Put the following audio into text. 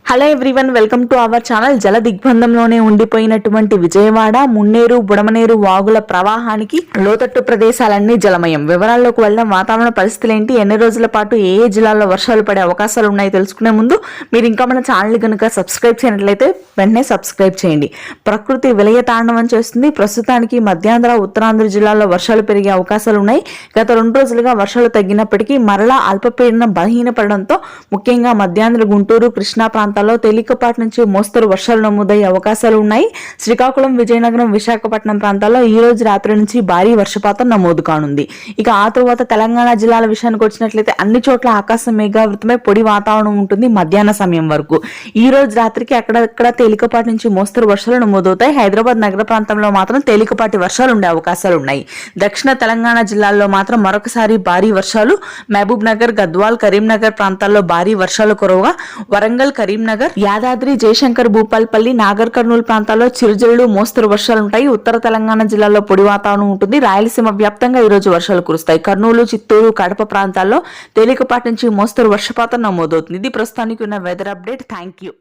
Hello everyone, welcome to our channel. జల దిగ్బంధంలోనే ఉండిపోయినటువంటి విజయవాడ, మున్నేరు, బుడమనేరు వాగుల ప్రవాహానికి లోతట్టు ప్రదేశాలన్నీ జలమయం. వివరాల్లోకి వెళ్దాం. వాతావరణ పరిస్థితులు ఏంటి, ఎన్ని రోజుల పాటు ఏ ఏ జిల్లాల్లో వర్షాలు పడే అవకాశాలు ఉన్నాయి తెలుసుకునే ముందు మీరు ఇంకా మన ఛానల్ కనుక సబ్స్క్రైబ్ చేయనట్లయితే వెంటనే సబ్స్క్రైబ్ చేయండి. ప్రకృతి విలయ తాండవం చేస్తుంది. ప్రస్తుతానికి మధ్యాంధ్ర, ఉత్తరాంధ్ర జిల్లాల్లో వర్షాలు పెరిగే అవకాశాలు ఉన్నాయి. గత 2 రోజులుగా వర్షాలు తగ్గినప్పటికీ మరలా అల్పపీడనం బలహీనపడడంతో ముఖ్యంగా మధ్యాంధ్ర, గుంటూరు, కృష్ణా ప్రాంతాల్లో తేలికపాటి నుంచి మోస్తరు వర్షాలు నమోదయ్యే అవకాశాలు ఉన్నాయి. శ్రీకాకుళం, విజయనగరం, విశాఖపట్నం ప్రాంతాల్లో ఈ రోజు రాత్రి నుంచి భారీ వర్షపాతం నమోదు కానుంది. ఇక ఆ తరువాత తెలంగాణ జిల్లాల విషయానికి వచ్చినట్లయితే అన్ని చోట్ల ఆకాశం మేఘావృతమై పొడి వాతావరణం ఉంటుంది మధ్యాహ్న సమయం వరకు. ఈ రోజు రాత్రికి అక్కడక్కడ తేలికపాటి నుంచి మోస్తరు వర్షాలు నమోదవుతాయి. హైదరాబాద్ నగర ప్రాంతంలో మాత్రం తేలికపాటి వర్షాలు ఉండే అవకాశాలు ఉన్నాయి. దక్షిణ తెలంగాణ జిల్లాల్లో మాత్రం మరొకసారి భారీ వర్షాలు. మహబూబ్ నగర్, గద్వాల్, కరీంనగర్ ప్రాంతాల్లో భారీ వర్షాలు కురవగా వరంగల్, కరీంనగర్, యాదాద్రి, జయశంకర్, భూపాల్పల్లి, నాగర్ కర్నూలు ప్రాంతాల్లో చిరుజల్లు, మోస్తరు వర్షాలు ఉంటాయి. ఉత్తర తెలంగాణ జిల్లాలో పొడి వాతావరణం ఉంటుంది. రాయలసీమ వ్యాప్తంగా ఈ రోజు వర్షాలు కురుస్తాయి. కర్నూలు, చిత్తూరు, కడప ప్రాంతాల్లో తేలికపాటి నుంచి మోస్తరు వర్షపాతం నమోదవుతుంది. ఇది ప్రస్తుతానికి ఉన్న వెదర్ అప్డేట్. Thank you.